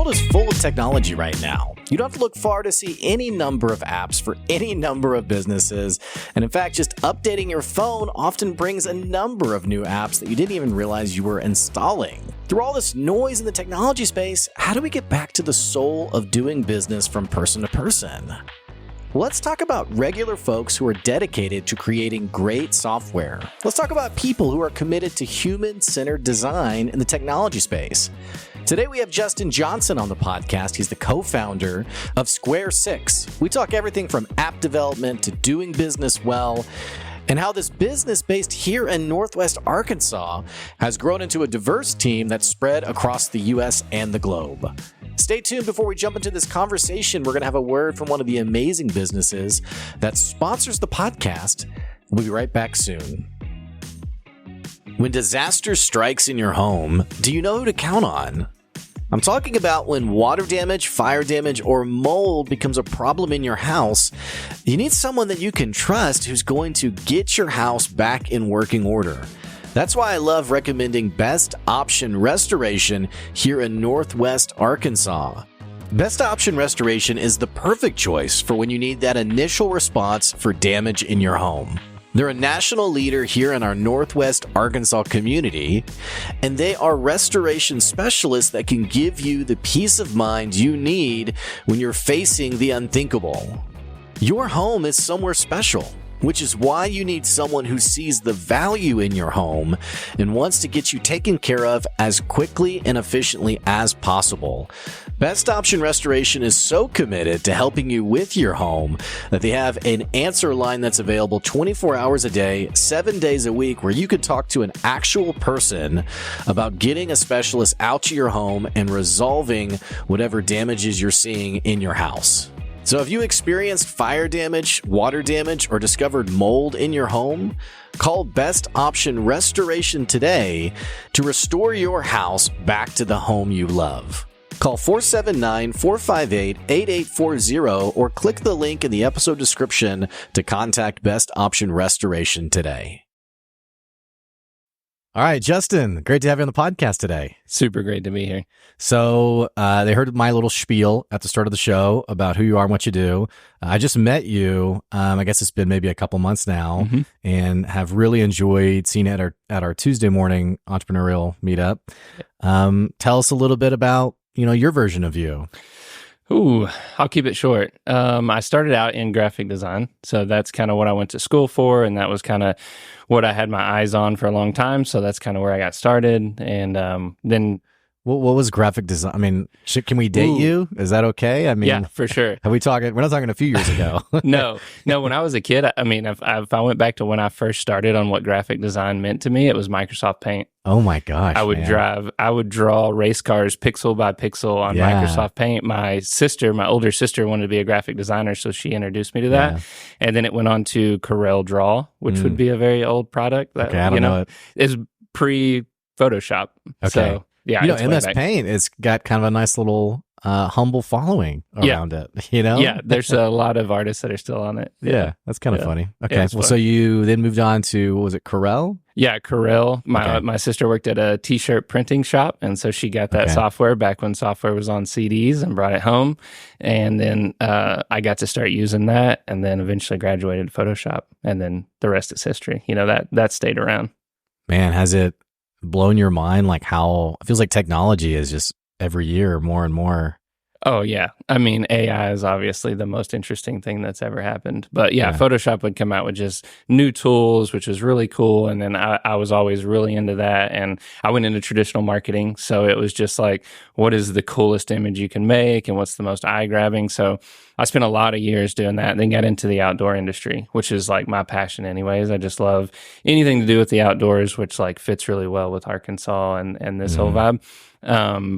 world is full of technology right now. You don't have to look far to see any number of apps for any number of businesses. And in fact, just updating your phone often brings a number of new apps that you didn't even realize you were installing. Through all this noise in the technology space, how do we get back to the soul of doing business from person to person? Let's talk about regular folks who are dedicated to creating great software. Let's talk about people who are committed to human-centered design in the technology space. Today we have Justin Johnson on the podcast. He's the co-founder of Square 6. We talk everything from app development to doing business well, and how this business based here in Northwest Arkansas has grown into a diverse team that's spread across the U.S. and the globe. Stay tuned. Before we jump into this conversation, we're going to have a word from one of the amazing businesses that sponsors the podcast. We'll be right back soon. When disaster strikes in your home, do you know who to count on? I'm talking about when water damage, fire damage, or mold becomes a problem in your house. You need someone that you can trust who's going to get your house back in working order. That's why I love recommending Best Option Restoration here in Northwest Arkansas. Best Option Restoration is the perfect choice for when you need that initial response for damage in your home. They're a national leader here in our Northwest Arkansas community, and they are restoration specialists that can give you the peace of mind you need when you're facing the unthinkable. Your home is somewhere special, which is why you need someone who sees the value in your home and wants to get you taken care of as quickly and efficiently as possible. Best Option Restoration is so committed to helping you with your home that they have an answer line that's available 24 hours a day, 7 days a week, where you can talk to an actual person about getting a specialist out to your home and resolving whatever damages you're seeing in your house. So if you experienced fire damage, water damage, or discovered mold in your home, call Best Option Restoration today to restore your house back to the home you love. Call 479-458-8840 or click the link in the episode description to contact Best Option Restoration today. All right, Justin, great to have you on the podcast today. Super great to be here. So they heard my little spiel at the start of the show about who you are and what you do. I just met you. I guess it's been maybe a couple months now, and have really enjoyed seeing it at our Tuesday morning entrepreneurial meetup. Tell us a little bit about your version of you. Ooh, I'll keep it short. I started out in graphic design, so that's kind of what I went to school for, and that was kind of what I had my eyes on for a long time. So that's kind of where I got started, and then. What was graphic design? I mean, can we date you? Is that okay? I mean, yeah, for sure. We're not talking a few years ago. No. When I was a kid, I mean, if I went back to when I first started on what graphic design meant to me, it was Microsoft Paint. Oh my gosh. I would draw race cars pixel by pixel on Microsoft Paint. My older sister wanted to be a graphic designer, so she introduced me to that. Yeah. And then it went on to Corel Draw, which would be a very old product that, I don't know. Is pre-Photoshop. Okay. So, yeah, MS Paint, it's got kind of a nice little humble following around it, Yeah, there's a lot of artists that are still on it. Yeah, that's kind of funny. Okay, so you then moved on to, what was it, Corel? Yeah, Corel. My sister worked at a t-shirt printing shop, and so she got that software back when software was on CDs and brought it home. And then I got to start using that, and then eventually graduated Photoshop, and then the rest is history. That stayed around. Man, has it blown your mind, like how it feels like technology is just every year more and more? Oh, yeah. I mean, AI is obviously the most interesting thing that's ever happened. But yeah, Photoshop would come out with just new tools, which was really cool. And then I was always really into that. And I went into traditional marketing. So it was just like, what is the coolest image you can make? And what's the most eye-grabbing? So I spent a lot of years doing that, and then got into the outdoor industry, which is like my passion anyways. I just love anything to do with the outdoors, which like fits really well with Arkansas and this whole vibe.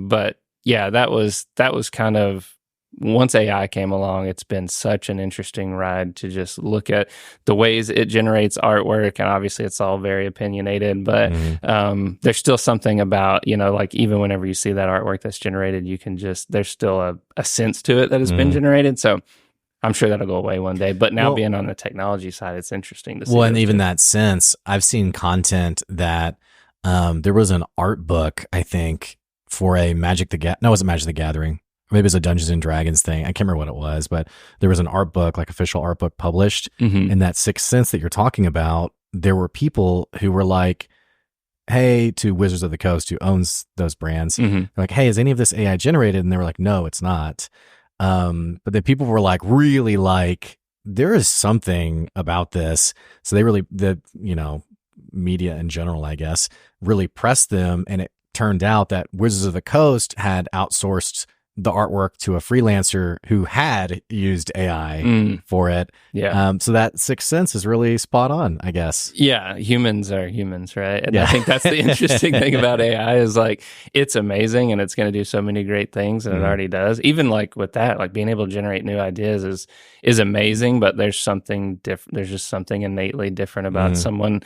But yeah, that was kind of, once AI came along, it's been such an interesting ride to just look at the ways it generates artwork. And obviously it's all very opinionated, but there's still something about, like even whenever you see that artwork that's generated, you can there's still a sense to it that has been generated. So I'm sure that'll go away one day. But now being on the technology side, it's interesting to see. Well, and even that sense, I've seen content that there was an art book, I think, for a no, it wasn't Magic the Gathering. Maybe it was a Dungeons and Dragons thing. I can't remember what it was, but there was an art book, like official art book published. In that Sixth Sense that you're talking about, there were people who were like, hey, to Wizards of the Coast, who owns those brands, they're like, hey, is any of this AI generated? And they were like, no, it's not. But then people were like, really like, there is something about this. So they really, media in general, I guess, really pressed them. And it turned out that Wizards of the Coast had outsourced the artwork to a freelancer who had used AI for it. Yeah. So that Sixth Sense is really spot on, I guess. Yeah. Humans are humans, right? And I think that's the interesting thing about AI is like, it's amazing and it's going to do so many great things, and it already does. Even like with that, like being able to generate new ideas is amazing, but there's something different. There's just something innately different about someone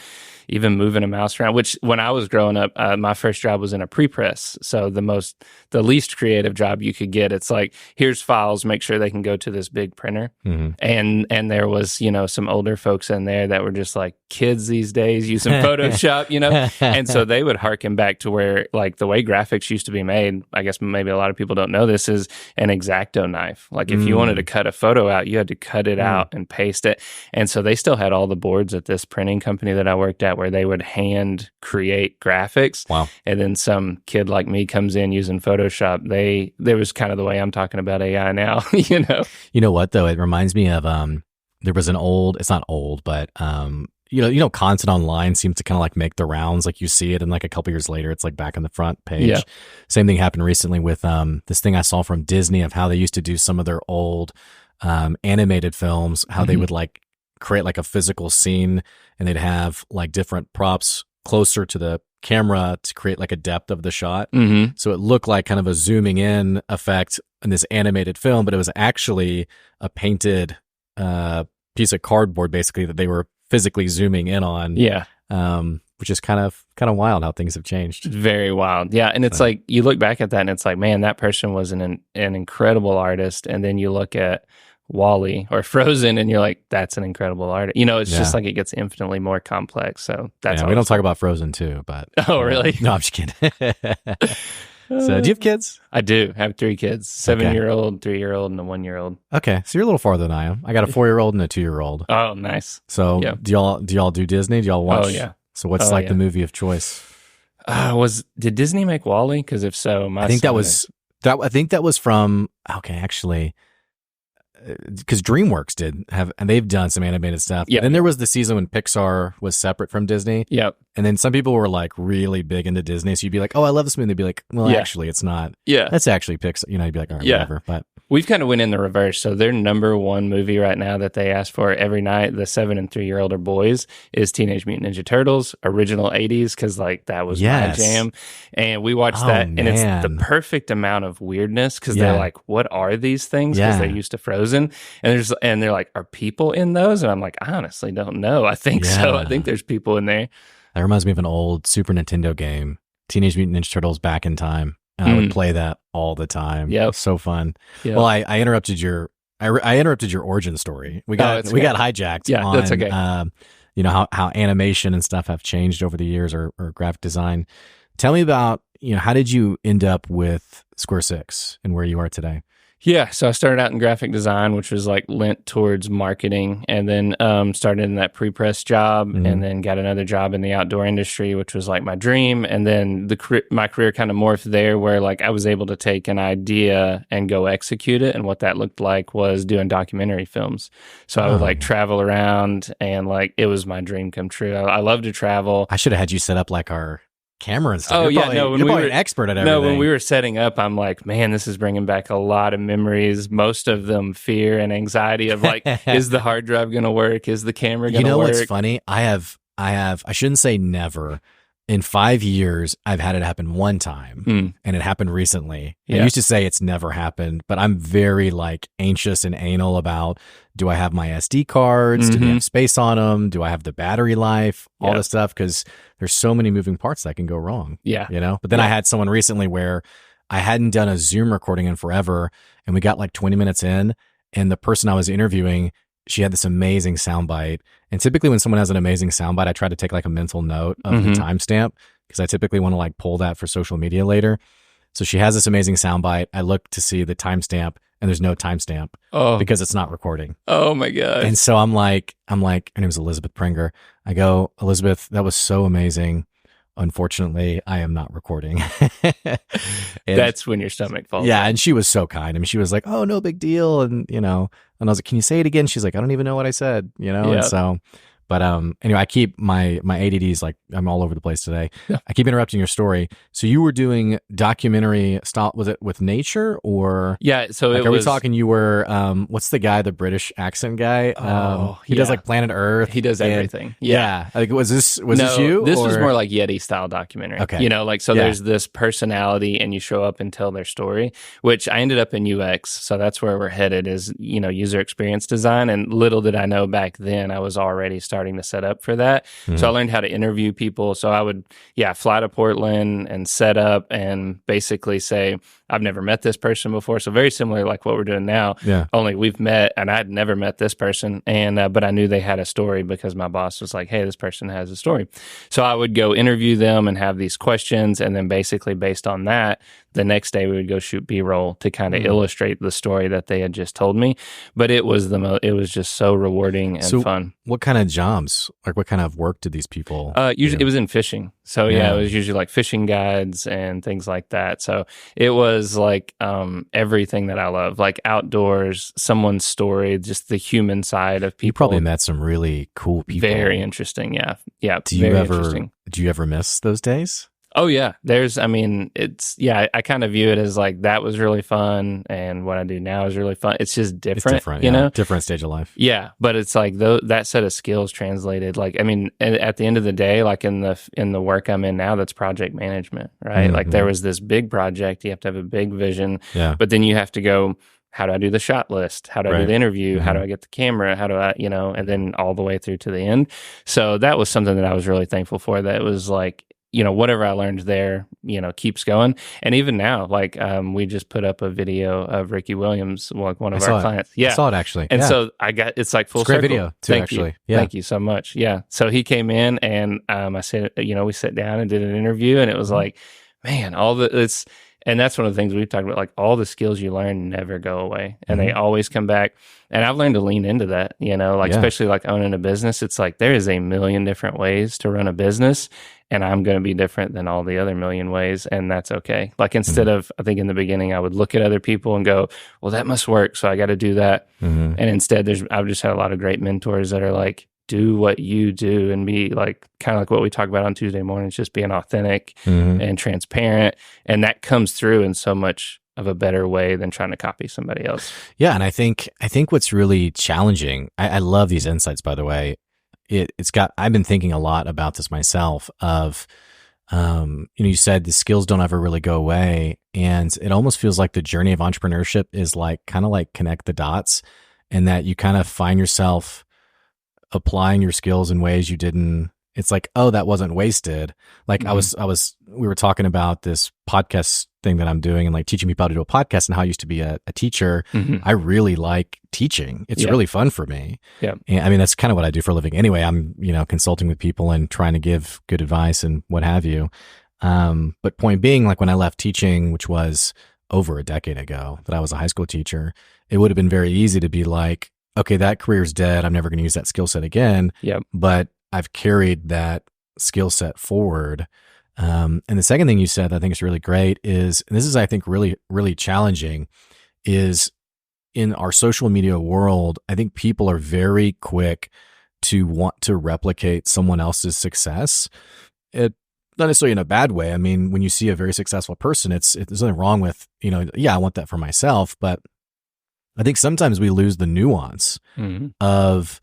even moving a mouse around, which when I was growing up, my first job was in a pre-press. So the least creative job you could get, it's like, here's files, make sure they can go to this big printer. And there was, some older folks in there that were just like kids these days using Photoshop, and so they would harken back to where like the way graphics used to be made. I guess maybe a lot of people don't know this, is an X-Acto knife. Like if you wanted to cut a photo out, you had to cut it out and paste it. And so they still had all the boards at this printing company that I worked at where they would hand create graphics. Wow. And then some kid like me comes in using Photoshop. There was kind of the way I'm talking about AI now, You know what, though? It reminds me of, there was it's not old, but, content online seems to kind of like make the rounds. Like you see it and like a couple years later, it's like back on the front page. Yeah. Same thing happened recently with, this thing I saw from Disney of how they used to do some of their old, animated films, how they would like create like a physical scene, and they'd have like different props closer to the camera to create like a depth of the shot. So it looked like kind of a zooming in effect in this animated film, but it was actually a painted piece of cardboard basically that they were physically zooming in on. Yeah. Which is kind of wild how things have changed. Very wild. Yeah. And it's like, you look back at that and it's like, man, that person was an incredible artist. And then you look at Wall-E or Frozen and you're like, that's an incredible artist. It's just like it gets infinitely more complex. So that's we don't talk about Frozen too, but oh really? No, I'm just kidding. So do you have kids? I do. I have 3 kids, 7-year-old, 3-year-old, and a 1-year-old. Okay. So you're a little farther than I am. I got a 4-year-old and a 2-year-old. Oh, nice. So do y'all do Disney? Do y'all watch? Oh yeah. So what's the movie of choice? Did Disney make Wall-E? Because if so, I think that was from, okay, actually, because DreamWorks did have, and they've done some animated stuff. Yeah. Then there was the season when Pixar was separate from Disney. Yep. And then some people were like really big into Disney. So you'd be like, oh, I love this movie. And they'd be like, well, actually, it's not. Yeah. That's actually Pixar. You'd be like, all right, whatever. But we've kind of went in the reverse. So their number one movie right now that they ask for every night, the 7 and 3-year-old are boys, is Teenage Mutant Ninja Turtles, original 80s, because like that was my jam. And we watched that, and it's the perfect amount of weirdness because they're like, what are these things? Because they're used to Frozen. And they're like, are people in those? And I'm like, I honestly don't know. I think so. I think there's people in there. That reminds me of an old Super Nintendo game, Teenage Mutant Ninja Turtles Back in Time. And I would play that all the time. Yeah, so fun. Yep. Well, I interrupted your origin story. We got hijacked. Yeah, on, that's okay. How animation and stuff have changed over the years, or graphic design. Tell me about how did you end up with Square Six and where you are today? Yeah, so I started out in graphic design, which was like lent towards marketing, and then started in that pre-press job, and then got another job in the outdoor industry, which was like my dream. And then my career kind of morphed there, where like I was able to take an idea and go execute it. And what that looked like was doing documentary films. So I would like travel around, and like it was my dream come true. I love to travel. I should have had you set up like our camera and stuff. Oh, you're probably an expert at everything. No, when we were setting up, I'm like, man, this is bringing back a lot of memories. Most of them fear and anxiety of like, is the hard drive going to work? Is the camera going to work? What's funny? I shouldn't say never. In 5 years, I've had it happen one time, and it happened recently. Yeah. I used to say it's never happened, but I'm very like anxious and anal about, do I have my SD cards? Do they have space on them? Do I have the battery life? All this stuff, because there's so many moving parts that can go wrong. Yeah. But then I had someone recently where I hadn't done a Zoom recording in forever, and we got like 20 minutes in, and the person I was interviewing, she had this amazing soundbite. And typically when someone has an amazing soundbite, I try to take like a mental note of the timestamp, because I typically want to like pull that for social media later. So she has this amazing soundbite. I look to see the timestamp, and there's no timestamp because it's not recording. Oh my God. And so I'm like, her name is Elizabeth Pringer. I go, Elizabeth, that was so amazing. Unfortunately, I am not recording. That's when your stomach falls. Yeah. And she was so kind. I mean, she was like, oh, no big deal. And, and I was like, can you say it again? She's like, I don't even know what I said, And so, but anyway, I keep my ADDs, like I'm all over the place today. Yeah. I keep interrupting your story. So you were doing documentary style, was it with nature or? Yeah. So like, are we talking, you were, what's the guy, the British accent guy? He does like Planet Earth. He does everything. Yeah. Like, was this you? This was more like Yeti style documentary. Okay. There's this personality and you show up and tell their story, which I ended up in UX. So that's where we're headed is, user experience design. And little did I know back then, I was already starting to set up for that. Mm-hmm. So I learned how to interview people. So I would, fly to Portland and set up and basically say, I've never met this person before. So very similar like what we're doing now. Yeah. Only we've met and I'd never met this person. And, but I knew they had a story because my boss was like, hey, this person has a story. So I would go interview them and have these questions. And then basically based on that, the next day we would go shoot B-roll to kind of illustrate the story that they had just told me. But it was it was just so rewarding and fun. What kind of jobs, like what kind of work did these people usually it was in fishing. So it was usually like fishing guides and things like that. So it was like everything that I love, like outdoors, someone's story, just the human side of people. You probably met some really cool people. Very interesting. Yeah. Yeah. Do you ever miss those days? Oh yeah. I kind of view it as like, that was really fun. And what I do now is really fun. It's just different, different stage of life. Yeah. But it's like that set of skills translated, like, I mean, at the end of the day, like in the work I'm in now, that's project management, right? Mm-hmm. Like there was this big project, you have to have a big vision, but then you have to go, how do I do the shot list? How do I do the interview? Mm-hmm. How do I get the camera? How do I, and then all the way through to the end. So that was something that I was really thankful for. That was like, whatever I learned there, keeps going. And even now, like, we just put up a video of Ricky Williams, like one of our clients. Yeah. I saw it actually. And so it's like full circle. Great video too, actually. Yeah. Thank you so much. Yeah. So he came in and I said, we sat down and did an interview and it was like, man, and that's one of the things we've talked about, like all the skills you learn never go away and they always come back. And I've learned to lean into that, especially like owning a business. It's like there is a million different ways to run a business and I'm going to be different than all the other million ways. And that's okay. Like instead of, I think in the beginning, I would look at other people and go, well, that must work. So I got to do that. Mm-hmm. And instead I've just had a lot of great mentors that are like, do what you do and be like, kind of like what we talk about on Tuesday mornings, just being authentic and transparent. And that comes through in so much of a better way than trying to copy somebody else. Yeah. And I think what's really challenging, I love these insights, by the way. I've been thinking a lot about this myself of, you said the skills don't ever really go away. And it almost feels like the journey of entrepreneurship is like, kind of like connect the dots and that you kind of find yourself applying your skills in ways you didn't. It's like, oh, that wasn't wasted. Like we were talking about this podcast thing that I'm doing and like teaching people how to do a podcast and how I used to be a teacher. Mm-hmm. I really like teaching. It's really fun for me. Yeah. And I mean, that's kind of what I do for a living anyway. I'm, consulting with people and trying to give good advice and what have you. But point being, like when I left teaching, which was over a decade ago that I was a high school teacher, it would have been very easy to be like, okay, that career's dead. I'm never going to use that skill set again. Yep. But I've carried that skill set forward. And the second thing you said that I think is really great is, and this is, I think, really, really challenging, is in our social media world, I think people are very quick to want to replicate someone else's success. Not necessarily in a bad way. I mean, when you see a very successful person, there's nothing wrong with, I want that for myself, but I think sometimes we lose the nuance of,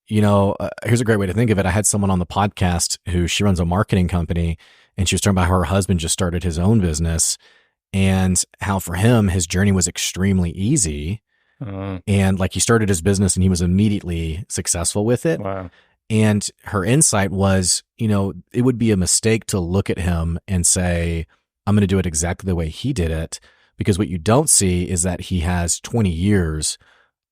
here's a great way to think of it. I had someone on the podcast she runs a marketing company and she was talking about how her husband just started his own business and how for him, his journey was extremely easy. And like he started his business and he was immediately successful with it. Wow. And her insight was, it would be a mistake to look at him and say, I'm going to do it exactly the way he did it. Because what you don't see is that he has 20 years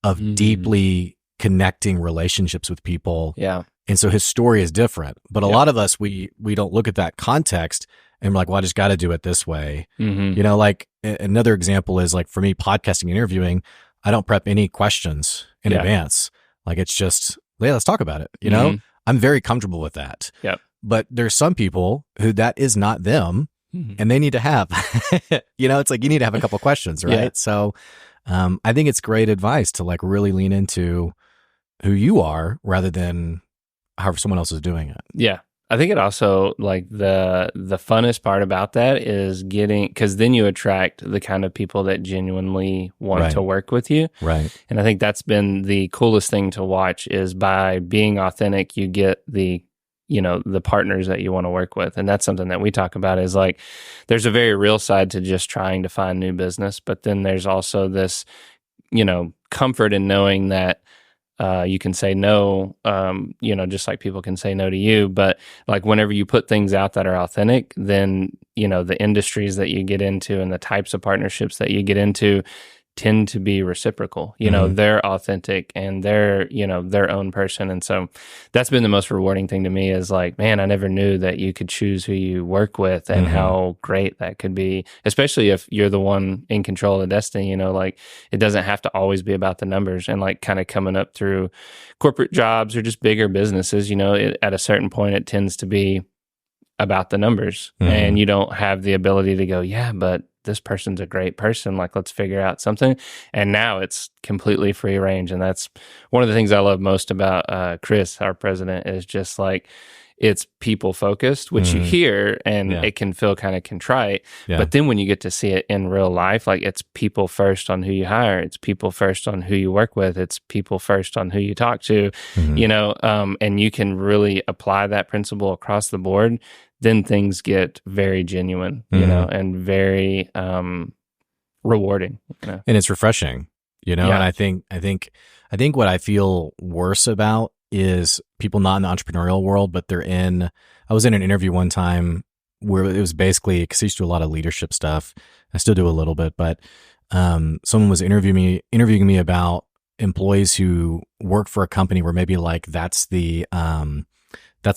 of deeply connecting relationships with people. Yeah. And so his story is different. But a lot of us, we don't look at that context and we're like, well, I just got to do it this way. Mm-hmm. You know, like another example is like for me, podcasting and interviewing, I don't prep any questions in advance. Like it's just, yeah, let's talk about it. You know, I'm very comfortable with that. Yep. But there's some people who that is not them, and they need to have, you know, it's like you need to have a couple questions, right? Yeah. So I think it's great advice to like really lean into who you are rather than how someone else is doing it. Yeah. I think it also like the funnest part about that is getting, because then you attract the kind of people that genuinely want to work with you. Right. And I think that's been the coolest thing to watch is by being authentic, you get the, you know, the partners that you want to work with. And that's something that we talk about is like, there's a very real side to just trying to find new business, but then there's also this, you know, comfort in knowing that you can say no, you know, just like people can say no to you. But like whenever you put things out that are authentic, then, you know, the industries that you get into and the types of partnerships that you get into tend to be reciprocal. You know, they're authentic and they're, you know, their own person. And so that's been the most rewarding thing to me is like, man, I never knew that you could choose who you work with and how great that could be, especially if you're the one in control of destiny, you know, like it doesn't have to always be about the numbers and like kind of coming up through corporate jobs or just bigger businesses, you know, at a certain point, it tends to be about the numbers and you don't have the ability to go, yeah, but this person's a great person. Like, let's figure out something. And now it's completely free range. And that's one of the things I love most about Chris, our president, is just like, it's people focused, which you hear and it can feel kind of contrite. But then when you get to see it in real life, like it's people first on who you hire. It's people first on who you work with. It's people first on who you talk to, you know, and you can really apply that principle across the board. Then things get very genuine, you know, and very rewarding. You know? And it's refreshing, you know. And I think what I feel worse about is people not in the entrepreneurial world, but I was in an interview one time where it was basically, because I used to do a lot of leadership stuff. I still do a little bit, but someone was interviewing me about employees who work for a company where maybe like that's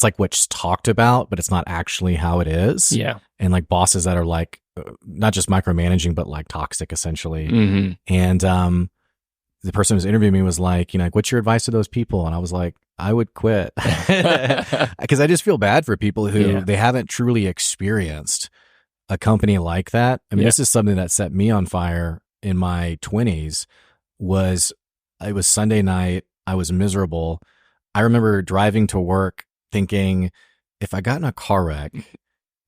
like what's talked about, but it's not actually how it is. Yeah. And like bosses that are like, not just micromanaging, but like toxic essentially. And the person who was interviewing me was like, you know, like, what's your advice to those people? And I was like, I would quit. Because I just feel bad for people who they haven't truly experienced a company like that. I mean, this is something that set me on fire in my 20s. It was Sunday night. I was miserable. I remember driving to work thinking, if I got in a car wreck,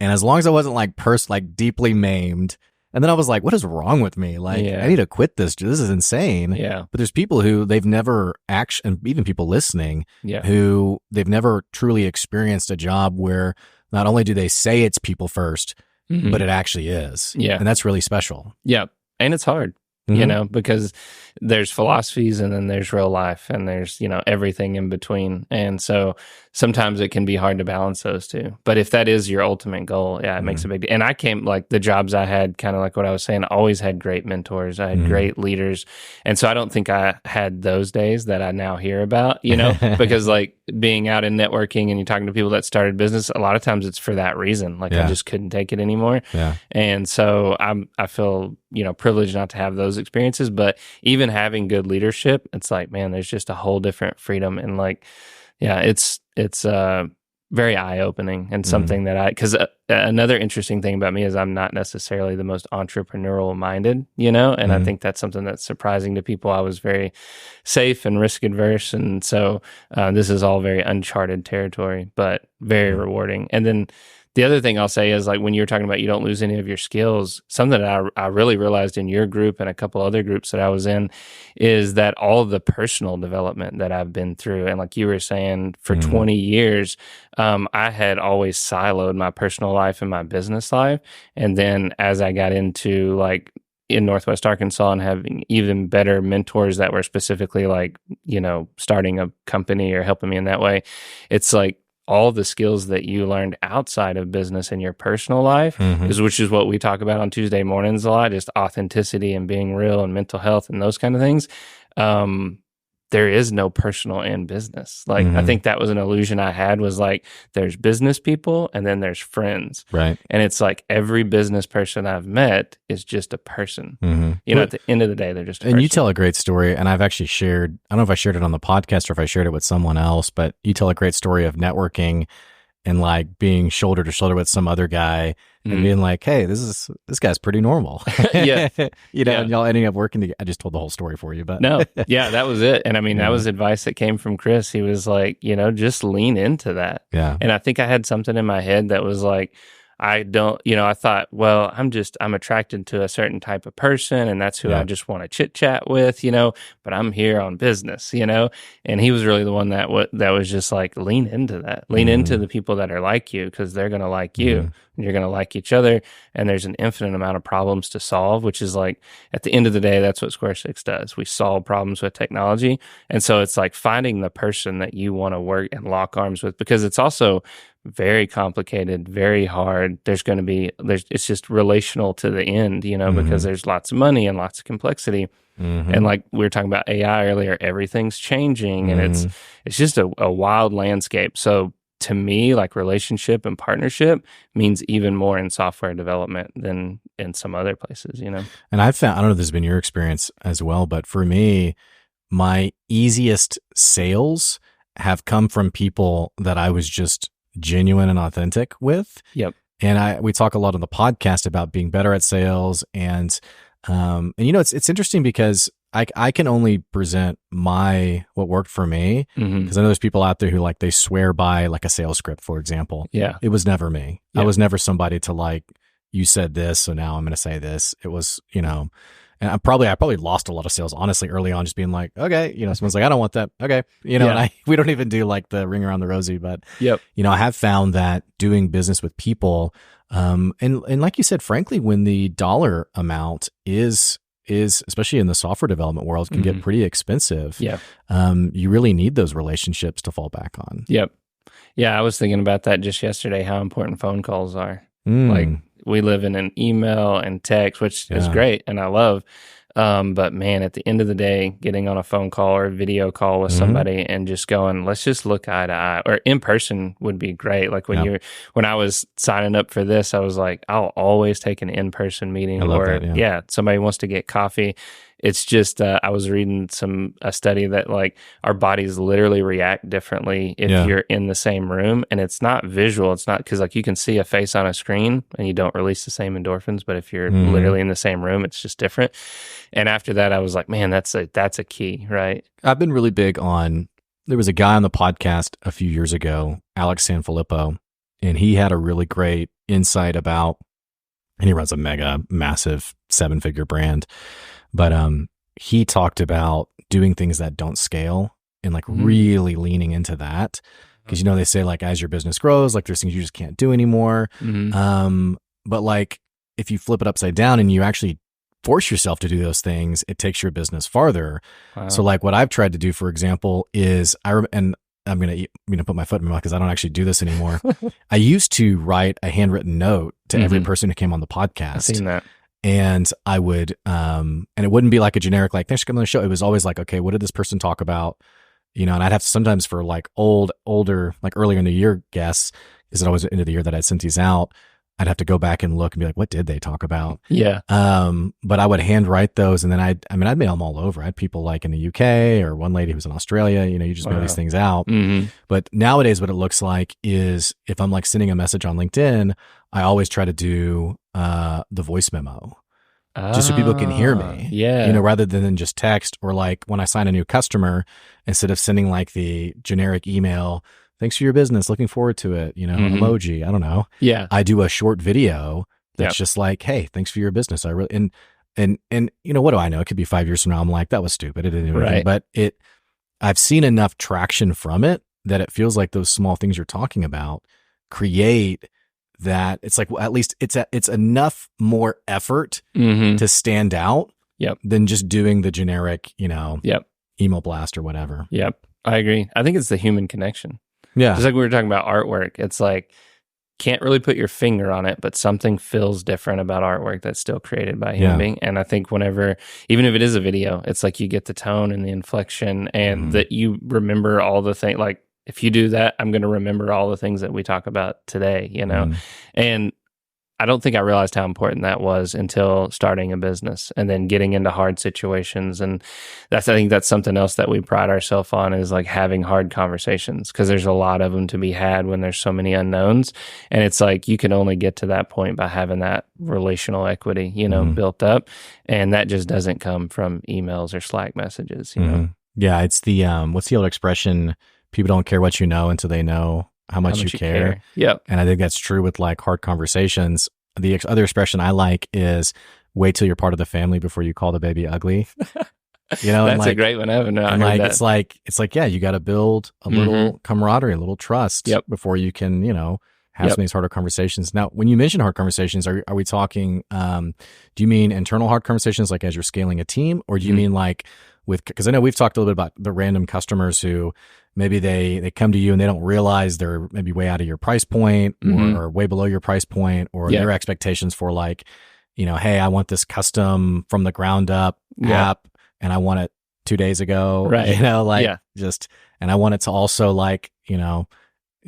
and as long as I wasn't like deeply maimed, and then I was like, what is wrong with me? Like, I need to quit this. This is insane. Yeah. But there's people who they've never and even people listening, who they've never truly experienced a job where not only do they say it's people first, but it actually is. Yeah. And that's really special. Yeah. And it's hard. You know, because there's philosophies and then there's real life and there's, you know, everything in between. And so sometimes it can be hard to balance those two. But if that is your ultimate goal, it makes a big deal. And I came, like the jobs I had, kind of like what I was saying, I always had great mentors. I had great leaders. And so I don't think I had those days that I now hear about, you know, because like being out in networking and you're talking to people that started business, a lot of times it's for that reason. Like I just couldn't take it anymore. Yeah. And so I feel, you know, privileged not to have those experiences, but even having good leadership, it's like, man, there's just a whole different freedom. And like, it's very eye-opening and something that because another interesting thing about me is I'm not necessarily the most entrepreneurial minded, you know, and I think that's something that's surprising to people. I was very safe and risk adverse. And so this is all very uncharted territory, but very rewarding. And then the other thing I'll say is like when you were talking about you don't lose any of your skills, something that I really realized in your group and a couple other groups that I was in is that all of the personal development that I've been through, and like you were saying, for 20 years, I had always siloed my personal life and my business life. And then as I got into like in Northwest Arkansas and having even better mentors that were specifically like, you know, starting a company or helping me in that way, it's like, all the skills that you learned outside of business in your personal life, which is what we talk about on Tuesday mornings a lot, just authenticity and being real and mental health and those kind of things. there is no personal in business. Like, I think that was an illusion I had, was like, there's business people and then there's friends. Right. And it's like every business person I've met is just a person. You know, at the end of the day, they're just a person. And you tell a great story, and I've actually shared, I don't know if I shared it on the podcast or if I shared it with someone else, but you tell a great story of networking and like being shoulder to shoulder with some other guy and being like, hey, this guy's pretty normal. Yeah. You know, and y'all ending up working together. I just told the whole story for you, but no, yeah, that was it. And I mean, that was advice that came from Chris. He was like, you know, just lean into that. Yeah. And I think I had something in my head that was like, I don't, you know, I thought, well, I'm attracted to a certain type of person, and that's who I just want to chit chat with, you know, but I'm here on business, you know. And he was really the one that was just like, lean into that, lean into the people that are like you, because they're going to like you and you're going to like each other. And there's an infinite amount of problems to solve, which is like, at the end of the day, that's what Square Six does. We solve problems with technology. And so it's like finding the person that you want to work and lock arms with, because it's also very complicated, very hard. It's just relational to the end, you know, because there's lots of money and lots of complexity. And like we were talking about AI earlier, everything's changing, and it's just a wild landscape. So to me, like, relationship and partnership means even more in software development than in some other places, you know? And I've found, I don't know if this has been your experience as well, but for me, my easiest sales have come from people that I was just genuine and authentic with. Yep. And we talk a lot on the podcast about being better at sales, and you know, it's interesting because I can only present what worked for me, because I know there's people out there who like, they swear by like a sales script, for example. Yeah. It was never me. Yeah. I was never somebody to like, you said this, so now I'm going to say this. It was, you know, and I probably lost a lot of sales, honestly, early on, just being like, okay, you know, someone's like, I don't want that. Okay. You know, and we don't even do like the ring around the rosy, but you know, I have found that doing business with people, and like you said, frankly, when the dollar amount is especially in the software development world, can get pretty expensive. Yeah. You really need those relationships to fall back on. Yep. Yeah. I was thinking about that just yesterday, how important phone calls are. Like, we live in an email and text, which is great and I love. But man, at the end of the day, getting on a phone call or a video call with somebody and just going, let's just look eye to eye, or in person would be great. Like when I was signing up for this, I was like, I'll always take an in-person meeting, or somebody wants to get coffee. It's just, I was reading a study that like our bodies literally react differently if you're in the same room, and it's not visual. It's not, because like you can see a face on a screen and you don't release the same endorphins, but if you're literally in the same room, it's just different. And after that, I was like, man, that's a key, right? I've been really big on, there was a guy on the podcast a few years ago, Alex Sanfilippo, and he had a really great insight about, and he runs a massive 7-figure brand. But he talked about doing things that don't scale and like really leaning into that. Because, you know, they say like, as your business grows, like there's things you just can't do anymore. But like, if you flip it upside down and you actually force yourself to do those things, it takes your business farther. Wow. So like what I've tried to do, for example, is and I'm going to put my foot in my mouth because I don't actually do this anymore. I used to write a handwritten note to every person who came on the podcast. I've seen that. And I would, and it wouldn't be like a generic, like, thanks for coming on the show. It was always like, okay, what did this person talk about? You know, and I'd have to sometimes for like older, like earlier in the year guests, is it always the end of the year that I'd sent these out? I'd have to go back and look and be like, what did they talk about? Yeah. But I would handwrite those, and then I'd mail them all over. I had people like in the UK, or one lady who was in Australia, you know, you just mail these things out. But nowadays what it looks like is, if I'm like sending a message on LinkedIn, I always try to do the voice memo, just so people can hear me. Yeah. You know, rather than just text, or like when I sign a new customer, instead of sending like the generic email, thanks for your business, looking forward to it, you know, emoji, I don't know. Yeah. I do a short video that's just like, hey, thanks for your business. I really, and you know, what do I know? It could be 5 years from now. I'm like, that was stupid. It didn't do anything. But I've seen enough traction from it that it feels like those small things you're talking about create that. It's like, well, at least it's enough more effort to stand out than just doing the generic, you know, email blast or whatever. Yep. I agree. I think it's the human connection. Yeah. Just like we were talking about artwork. It's like, can't really put your finger on it, but something feels different about artwork that's still created by a human being. And I think whenever, even if it is a video, it's like you get the tone and the inflection and that you remember all the things. Like if you do that, I'm going to remember all the things that we talk about today, you know? And I don't think I realized how important that was until starting a business and then getting into hard situations. And I think that's something else that we pride ourselves on is like having hard conversations, because there's a lot of them to be had when there's so many unknowns. And it's like you can only get to that point by having that relational equity, you know, built up. And that just doesn't come from emails or Slack messages, you know? Yeah, it's the, what's the old expression? People don't care what you know until they know how much you care. Yep. And I think that's true with like hard conversations. The other expression I like is wait till you're part of the family before you call the baby ugly. You know, that's like, a great one. I haven't heard like that. it's like, yeah, you got to build a little camaraderie, a little trust before you can, you know, have some of these harder conversations. Now, when you mention hard conversations, are we talking, do you mean internal hard conversations like as you're scaling a team, or do you mean like because I know we've talked a little bit about the random customers who maybe they come to you and they don't realize they're maybe way out of your price point or way below your price point, or their expectations for like, you know, hey, I want this custom from the ground up app and I want it 2 days ago, right? You know, like and I want it to also like, you know,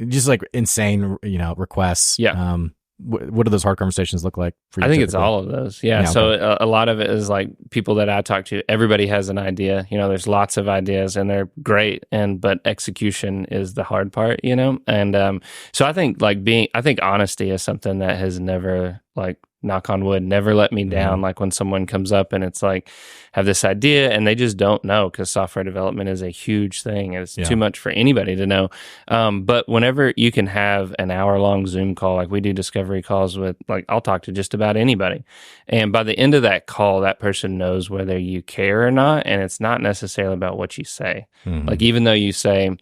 just like insane, you know, requests. Yeah. What do those hard conversations look like for you? I think typically? it's all of those. Yeah. So a lot of it is like people that I talk to, everybody has an idea, you know, there's lots of ideas and they're great. But execution is the hard part, you know? And, so I think I think honesty is something that has never, like, knock on wood, never let me down. Like when someone comes up and it's like, have this idea and they just don't know, because software development is a huge thing. It's too much for anybody to know. But whenever you can have an hour-long Zoom call, like we do discovery calls with, like I'll talk to just about anybody. And by the end of that call, that person knows whether you care or not. And it's not necessarily about what you say. Like even though you say,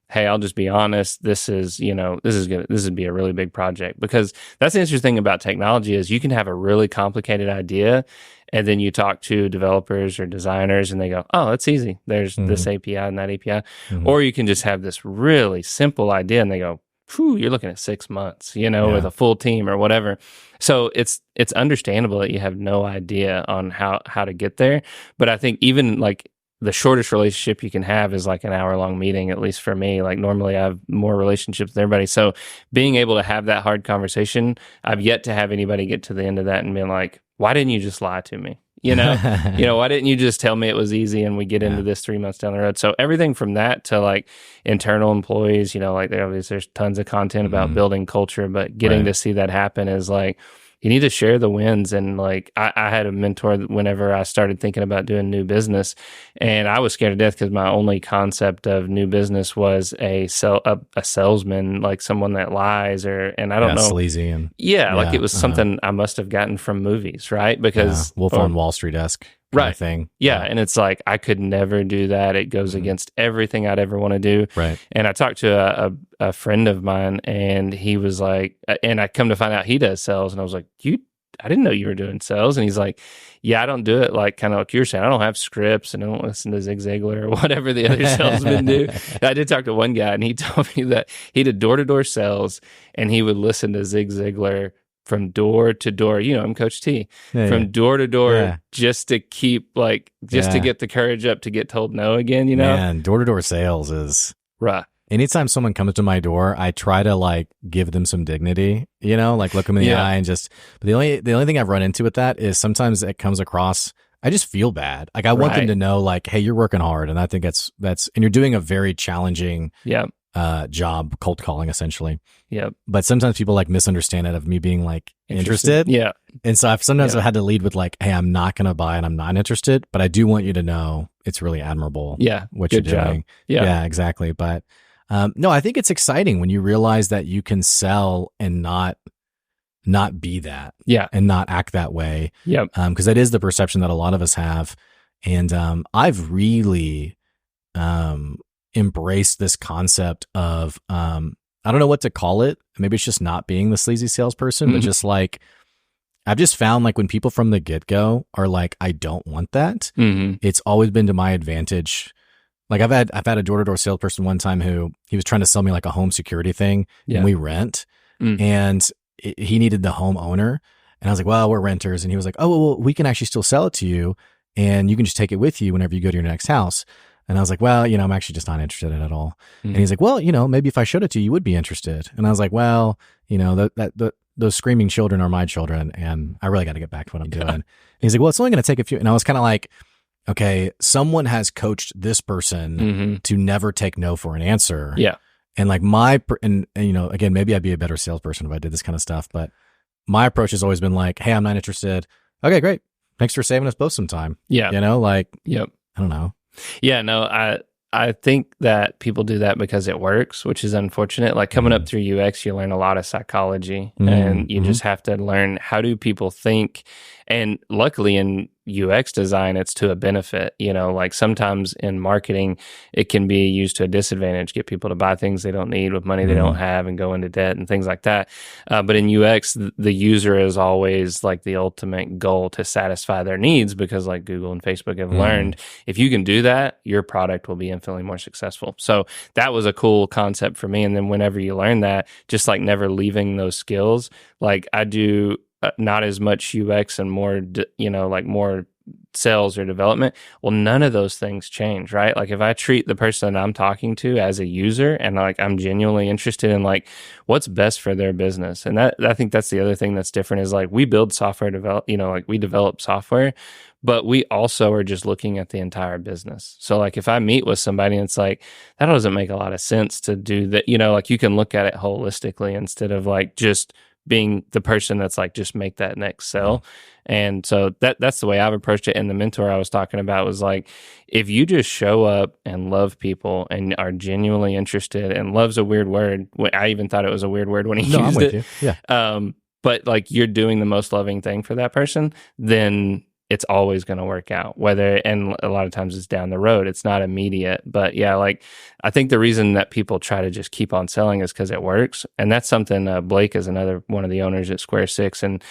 hey, I'll just be honest, this would be a really big project. Because that's the interesting thing about technology is you can have a really complicated idea and then you talk to developers or designers and they go, oh, that's easy. There's this API and that API. Or you can just have this really simple idea and they go, whew, you're looking at 6 months, you know, with a full team or whatever. So it's understandable that you have no idea on how to get there. But I think even like the shortest relationship you can have is like an hour-long meeting, at least for me. Like normally I have more relationships with everybody. So being able to have that hard conversation, I've yet to have anybody get to the end of that and be like, why didn't you just lie to me? You know, why didn't you just tell me it was easy and we get into this 3 months down the road? So everything from that to like internal employees, you know, like there's tons of content about building culture, but getting to see that happen is like, you need to share the wins. And like, I had a mentor whenever I started thinking about doing new business, and I was scared to death because my only concept of new business was a salesman, like someone that lies and I don't know. Sleazy. And like it was something I must have gotten from movies, right? Because Wolf on Wall Street-esque kind of thing. Yeah. And it's like, I could never do that. It goes against everything I'd ever want to do. Right. And I talked to a friend of mine and he was like, and I come to find out he does sales. And I was like, I didn't know you were doing sales. And he's like, yeah, I don't do it like kind of like you're saying. I don't have scripts and I don't listen to Zig Ziglar or whatever the other salesmen do. I did talk to one guy and he told me that he did door-to-door sales and he would listen to Zig Ziglar from door to door. You know, I'm Coach T. From door to door just to keep to get the courage up to get told no again, you know? Man, door-to-door sales is... Right. Anytime someone comes to my door, I try to like give them some dignity, you know, like look them in the eye and just, but the only thing I've run into with that is sometimes it comes across, I just feel bad. Like I want them to know like, hey, you're working hard. And I think that's, and you're doing a very challenging job, cold calling essentially. Yep. But sometimes people like misunderstand it of me being like interested. Yeah. And so I've had to lead with like, hey, I'm not going to buy and I'm not interested, but I do want you to know it's really admirable. Yeah. What you're doing. Yeah, exactly. But no, I think it's exciting when you realize that you can sell and not be that. Yeah. And not act that way. Yep. Because that is the perception that a lot of us have. And I've really embraced this concept of, I don't know what to call it. Maybe it's just not being the sleazy salesperson, but just like, I've just found like when people from the get-go are like, I don't want that, it's always been to my advantage. Like I've had a door-to-door salesperson one time who he was trying to sell me like a home security thing and we rent. and he needed the homeowner. And I was like, well, we're renters. And he was like, oh, well, we can actually still sell it to you, and you can just take it with you whenever you go to your next house. And I was like, well, I'm actually just not interested in it at all. And he's like, well, maybe if I showed it to you, you would be interested. And I was like, well, those screaming children are my children, and I really got to get back to what I'm doing. And he's like, well, it's only going to take a few. And I was kind of like, okay, someone has coached this person to never take no for an answer. Yeah. And like and again, maybe I'd be a better salesperson if I did this kind of stuff, but my approach has always been like, hey, I'm not interested. Okay, great. Thanks for saving us both some time. Yeah. I don't know. Yeah, no, I think that people do that because it works, which is unfortunate. Like coming up through UX, you learn a lot of psychology, and you just have to learn how do people think. And luckily in UX design, it's to a benefit. Like sometimes in marketing, it can be used to a disadvantage, get people to buy things they don't need with money they don't have and go into debt and things like that. But in UX, the user is always like the ultimate goal to satisfy their needs, because like Google and Facebook have learned, if you can do that, your product will be infinitely more successful. So that was a cool concept for me. And then whenever you learn that, just like never leaving those skills, like I do not as much UX and more, like more sales or development. Well, none of those things change, right? Like if I treat the person that I'm talking to as a user, and like I'm genuinely interested in like what's best for their business. And I think that's the other thing that's different is like we build software like we develop software, but we also are just looking at the entire business. So like if I meet with somebody and it's like, that doesn't make a lot of sense to do that, like you can look at it holistically instead of like just being the person that's like, just make that next sell. And so that's the way I've approached it. And the mentor I was talking about was like, if you just show up and love people and are genuinely interested, and love's a weird word. I even thought it was a weird word when he used I'm with it. you. Yeah. But like you're doing the most loving thing for that person, then it's always going to work out, and a lot of times it's down the road. It's not immediate, but yeah, like I think the reason that people try to just keep on selling is because it works. And that's something Blake is another one of the owners at Square Six. And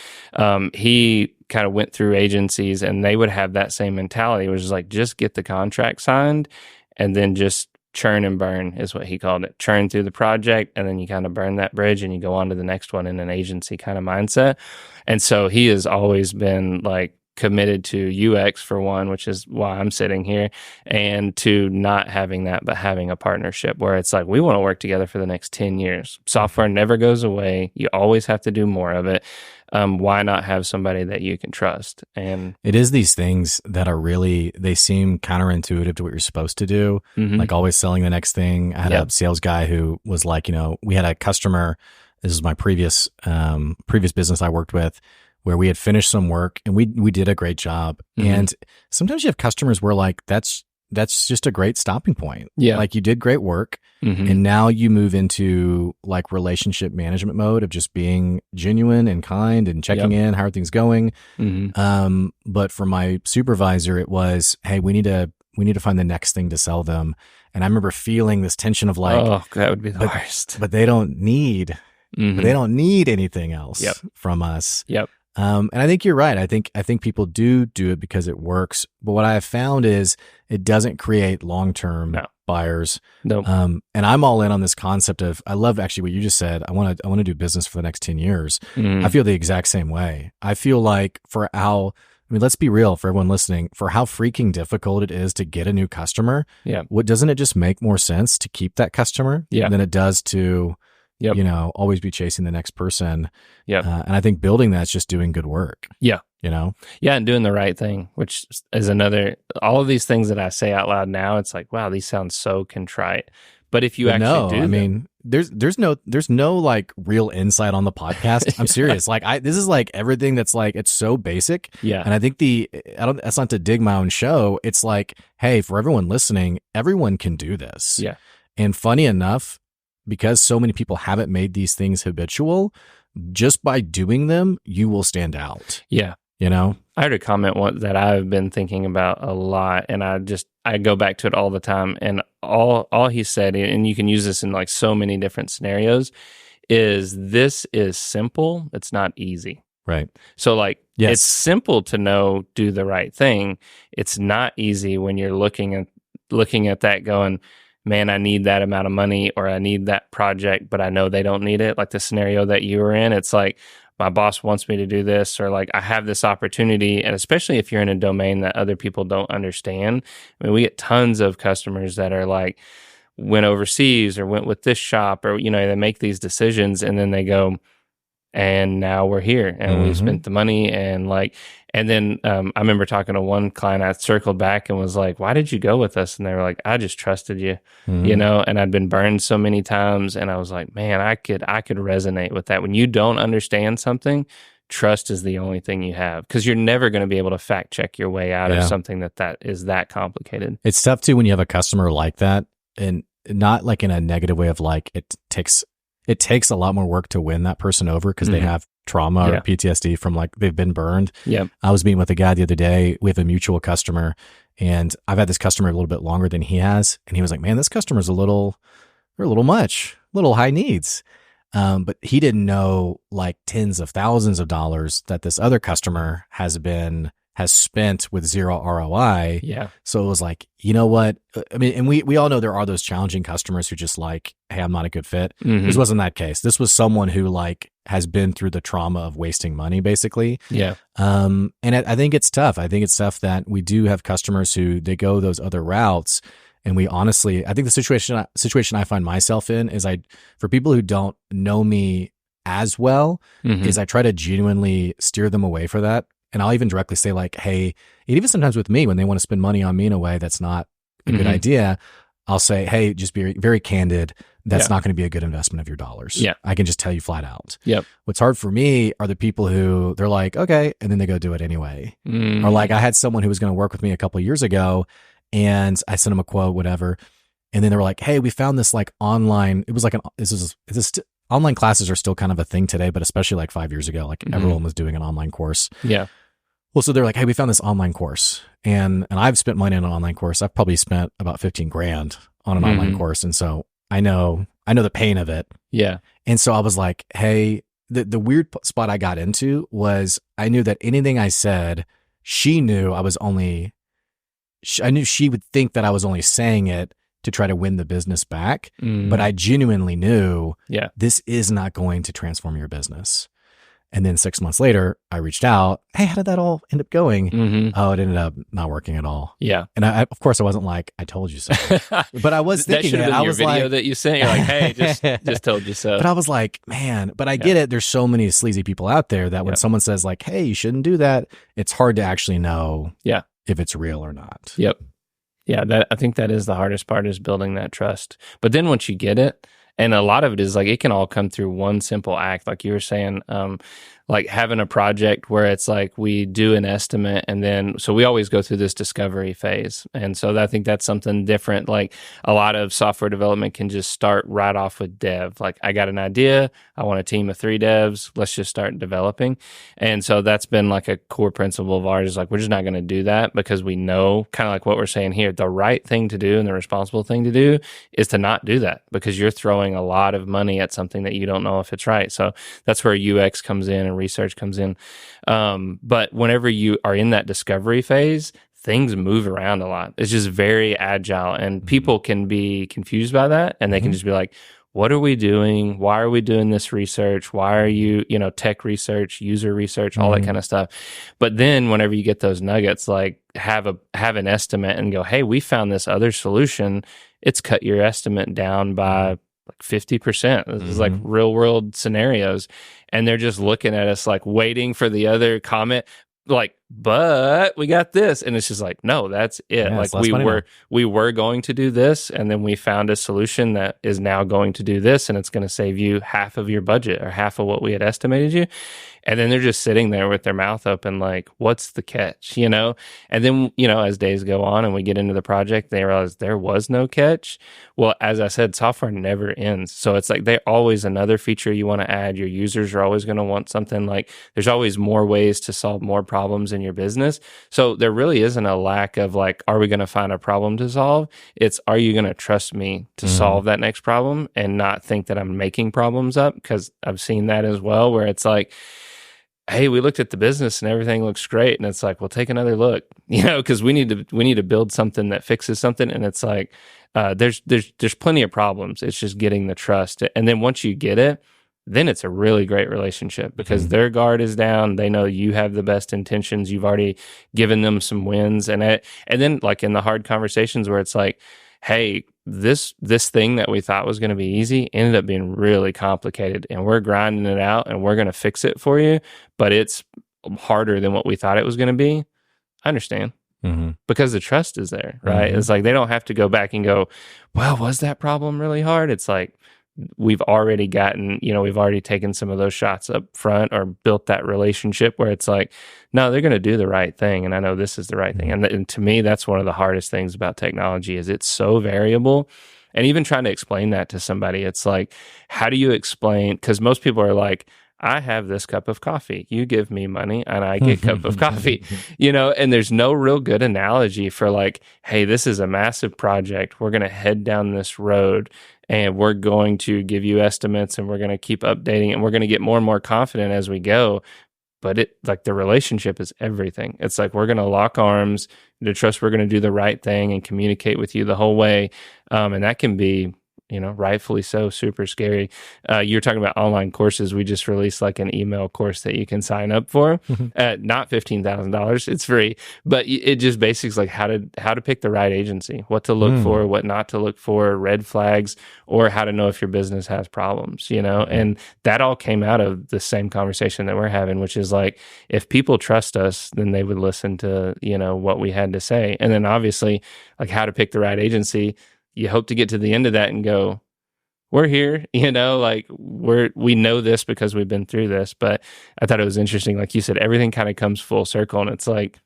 he kind of went through agencies and they would have that same mentality, which is like, just get the contract signed and then just churn and burn is what he called it. Churn through the project, and then you kind of burn that bridge and you go on to the next one in an agency kind of mindset. And so he has always been like committed to UX for one, which is why I'm sitting here, and to not having that, but having a partnership where it's like, we want to work together for the next 10 years. Software never goes away. You always have to do more of it. Why not have somebody that you can trust? And it is these things that are really, they seem counterintuitive to what you're supposed to do. Like always selling the next thing. I had a sales guy who was like, we had a customer, this is my previous business I worked with, where we had finished some work and we did a great job. And sometimes you have customers where like, that's just a great stopping point. Yeah. Like you did great work and now you move into like relationship management mode of just being genuine and kind and checking in, how are things going? But for my supervisor, it was, hey, we need to find the next thing to sell them. And I remember feeling this tension of like, oh, that would be the worst. But they don't need, anything else from us. Yep. And I think you're right. I think people do it because it works. But what I have found is it doesn't create long-term buyers. No. And I'm all in on this concept of, I love actually what you just said. I want to do business for the next 10 years. I feel the exact same way. I feel like let's be real for everyone listening, for how freaking difficult it is to get a new customer. Yeah. Doesn't it just make more sense to keep that customer than it does to, always be chasing the next person. Yeah. And I think building that's just doing good work. Yeah. Yeah. And doing the right thing, which is all of these things that I say out loud now, it's like, wow, these sound so contrite. But if you there's no like real insight on the podcast. I'm serious. Like this is like everything that's like, it's so basic. Yeah. And I think that's not to dig my own show. It's like, hey, for everyone listening, everyone can do this. Yeah. And funny enough, because so many people haven't made these things habitual, just by doing them, you will stand out. Yeah. I heard a comment that I've been thinking about a lot, and I go back to it all the time. And all he said, and you can use this in like so many different scenarios, is this is simple. It's not easy. Right. So like, yes. It's simple to do the right thing. It's not easy when you're looking at that going, man, I need that amount of money or I need that project, but I know they don't need it. Like the scenario that you were in, it's like, my boss wants me to do this, or like I have this opportunity. And especially if you're in a domain that other people don't understand. I mean, we get tons of customers that are like, went overseas or went with this shop, or, they make these decisions and then they go, and now we're here and we've spent the money and then I remember talking to one client, I circled back and was like, why did you go with us? And they were like, I just trusted you, and I'd been burned so many times. And I was like, man, I could resonate with that. When you don't understand something, trust is the only thing you have, because you're never going to be able to fact check your way out of something that is that complicated. It's tough too when you have a customer like that, and not like in a negative way of like, it takes a lot more work to win that person over because they have trauma or PTSD from like they've been burned. Yeah. I was meeting with a guy the other day. We have a mutual customer, and I've had this customer a little bit longer than he has. And he was like, man, this customer's they're a little high needs. But he didn't know like tens of thousands of dollars that this other customer has spent with zero ROI. Yeah. So it was like, you know what? I mean, and we all know there are those challenging customers who just like, hey, I'm not a good fit. This wasn't that case. This was someone who like has been through the trauma of wasting money, basically. Yeah. And I think it's tough. I think it's tough that we do have customers who they go those other routes. And we honestly, I think the situation I find myself in is for people who don't know me as well, is I try to genuinely steer them away for that. And I'll even directly say like, hey, and even sometimes with me, when they want to spend money on me in a way that's not a good idea, I'll say, hey, just be very candid. That's not going to be a good investment of your dollars. Yeah. I can just tell you flat out. Yep. What's hard for me are the people who they're like, okay, and then they go do it anyway. Or like I had someone who was going to work with me a couple of years ago, and I sent them a quote, whatever. And then they were like, hey, we found this like online, it was like online classes are still kind of a thing today, but especially like 5 years ago, like everyone was doing an online course. Yeah. Well, so they're like, hey, we found this online course, and I've spent money on an online course. I've probably spent about 15 grand on an online course. And so I know the pain of it. Yeah. And so I was like, hey, the weird spot I got into was I knew that anything I said, she knew I knew she would think that I was only saying it to try to win the business back. But I genuinely knew this is not going to transform your business. And then 6 months later, I reached out. Hey, how did that all end up going? Oh, it ended up not working at all. Yeah. And I, of course, I wasn't like, I told you so. But I was thinking that. I was video like, that you sent. You're like, hey, just told you so. But I was like, man, but I get it. There's so many sleazy people out there that when someone says like, hey, you shouldn't do that, it's hard to actually know if it's real or not. Yep. Yeah, I think that is the hardest part, is building that trust. But then once you get it, and a lot of it is like, it can all come through one simple act. Like you were saying, like having a project where it's like we do an estimate, and then, so we always go through this discovery phase. And so I think that's something different. Like a lot of software development can just start right off with dev. Like I got an idea, I want a team of 3 devs, let's just start developing. And so that's been like a core principle of ours, is like, we're just not going to do that, because we know, kind of like what we're saying here, the right thing to do and the responsible thing to do is to not do that, because you're throwing a lot of money at something that you don't know if it's right. So that's where UX comes in and research comes in. But whenever you are in that discovery phase, things move around a lot. It's just very agile, and people can be confused by that, and they can just be like, what are we doing? Why are we doing this research? Why are you, tech research, user research, all that kind of stuff. But then whenever you get those nuggets, like have an estimate and go, hey, we found this other solution. It's cut your estimate down by like 50%. This is like real world scenarios. And they're just looking at us like waiting for the other comment, like, but we got this. And it's just like, no, that's it. Yeah, like we were going to do this, and then we found a solution that is now going to do this, and it's going to save you half of your budget or half of what we had estimated you. And then they're just sitting there with their mouth open, like, what's the catch, And then, as days go on and we get into the project, they realize there was no catch. Well, as I said, software never ends. So it's like there's always another feature you want to add. Your users are always going to want something. Like there's always more ways to solve more problems in your business. So there really isn't a lack of like, are we going to find a problem to solve? It's, are you going to trust me to solve that next problem and not think that I'm making problems up? Because I've seen that as well, where it's like, hey, we looked at the business and everything looks great. And it's like, well, take another look, because we need to build something that fixes something. And it's like, there's plenty of problems. It's just getting the trust. And then once you get it, then it's a really great relationship because their guard is down. They know you have the best intentions. You've already given them some wins. And then like in the hard conversations where it's like, hey, this thing that we thought was going to be easy ended up being really complicated, and we're grinding it out and we're going to fix it for you, but it's harder than what we thought it was going to be. I understand. Because the trust is there, right? It's like they don't have to go back and go, well, was that problem really hard? It's like, we've already gotten, we've already taken some of those shots up front or built that relationship where it's like, no, they're going to do the right thing. And I know this is the right thing. And to me, that's one of the hardest things about technology is it's so variable. And even trying to explain that to somebody, it's like, how do you explain? Because most people are like, I have this cup of coffee. You give me money and I get a cup of coffee, and there's no real good analogy for like, hey, this is a massive project. We're going to head down this road and we're going to give you estimates and we're going to keep updating and we're going to get more and more confident as we go. But the relationship is everything. It's like, we're going to lock arms to trust we're going to do the right thing and communicate with you the whole way. And that can be, rightfully so, super scary. You're talking about online courses. We just released like an email course that you can sign up for at not $15,000. It's free, but it just basics like how to pick the right agency, what to look for, what not to look for, red flags, or how to know if your business has problems, and that all came out of the same conversation that we're having, which is like, if people trust us, then they would listen to, what we had to say. And then obviously like how to pick the right agency. You hope to get to the end of that and go, we're here, like we know this because we've been through this. But I thought it was interesting. Like you said, everything kind of comes full circle. And it's like,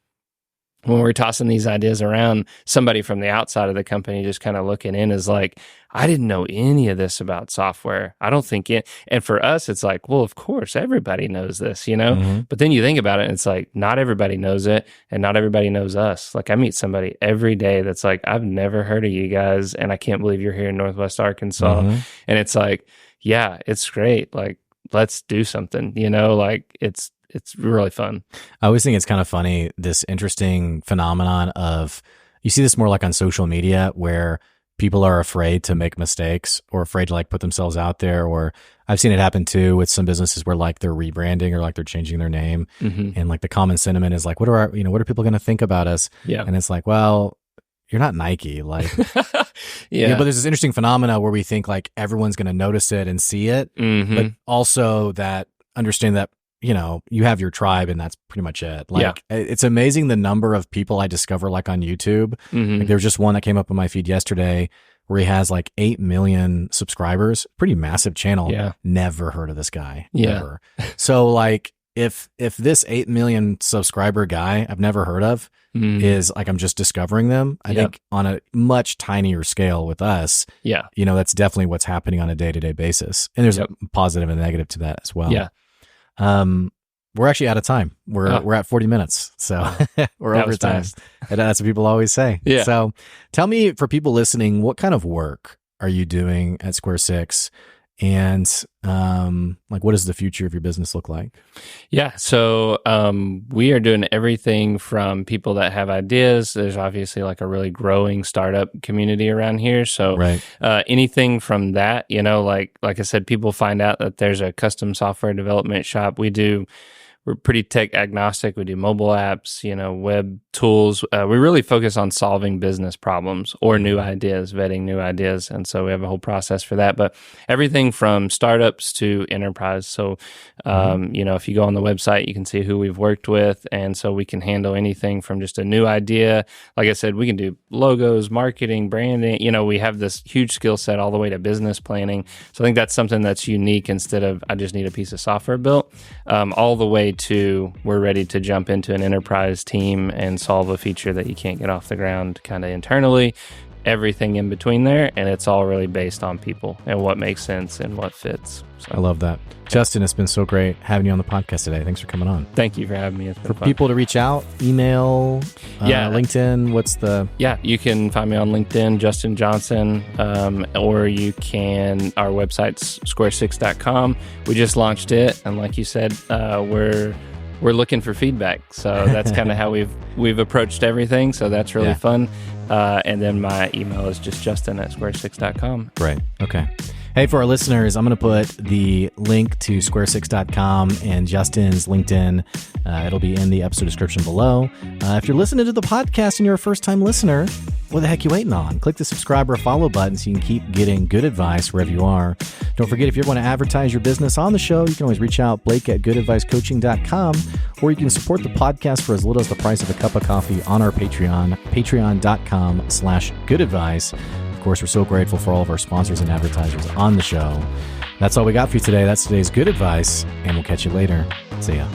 when we're tossing these ideas around, somebody from the outside of the company just kind of looking in is like, I didn't know any of this about software. I don't think it. And for us, it's like, well, of course, everybody knows this, But then you think about it and it's like, not everybody knows it and not everybody knows us. Like I meet somebody every day that's like, I've never heard of you guys and I can't believe you're here in Northwest Arkansas. And it's like, yeah, it's great. Like, let's do something, like it's really fun. I always think it's kind of funny, this interesting phenomenon of, you see this more like on social media where people are afraid to make mistakes or afraid to like put themselves out there. Or I've seen it happen too with some businesses where like they're rebranding or like they're changing their name. And like the common sentiment is like, what are people going to think about us? Yeah. And it's like, well, you're not Nike. Like, yeah. But there's this interesting phenomena where we think like everyone's going to notice it and see it, but also that understand that, you have your tribe and that's pretty much it. Like it's amazing the number of people I discover like on YouTube. Like there was just one that came up on my feed yesterday where he has like 8 million subscribers, pretty massive channel. Yeah. Never heard of this guy. Yeah. Ever. So like if this 8 million subscriber guy I've never heard of is like, I'm just discovering them. I think on a much tinier scale with us, that's definitely what's happening on a day-to-day basis. And there's a positive and negative to that as well. Yeah. We're actually out of time. We're at 40 minutes. So we're over time. And that's what people always say. Yeah. So tell me, for people listening, what kind of work are you doing at Square 6? And like, what does the future of your business look like? Yeah, so we are doing everything from people that have ideas. There's obviously like a really growing startup community around here. So anything from that, like I said, people find out that there's a custom software development shop. We're pretty tech agnostic. We do mobile apps, web tools. We really focus on solving business problems or new ideas, vetting new ideas. And so we have a whole process for that. But everything from startups to enterprise. So, if you go on the website, you can see who we've worked with. And so we can handle anything from just a new idea. Like I said, we can do logos, marketing, branding. We have this huge skill set all the way to business planning. So I think that's something that's unique instead of I just need a piece of software built, all the way to we're ready to jump into an enterprise team and solve a feature that you can't get off the ground kind of internally, everything in between there. And it's all really based on people and what makes sense and what fits. So. I love that. Justin, it's been so great having you on the podcast today. Thanks for coming on. Thank you for having me. It's been fun. People to reach out, email, LinkedIn, what's the... Yeah, you can find me on LinkedIn, Justin Johnson, or you can, our website's square6.com. We just launched it, and like you said, we're we're looking for feedback. So that's kind of how we've approached everything. So that's really fun. And then my email is just justin@square6.com. Right. Okay. Hey, for our listeners, I'm going to put the link to square6.com and Justin's LinkedIn. It'll be in the episode description below. If you're listening to the podcast and you're a first-time listener, what the heck you waiting on? Click the subscribe or follow button so you can keep getting good advice wherever you are. Don't forget, if you want to advertise your business on the show, you can always reach out, Blake@goodadvicecoaching.com, or you can support the podcast for as little as the price of a cup of coffee on our Patreon, patreon.com/goodadvice. Of course, we're so grateful for all of our sponsors and advertisers on the show. That's all we got for you today. That's today's good advice, and we'll catch you later. See ya.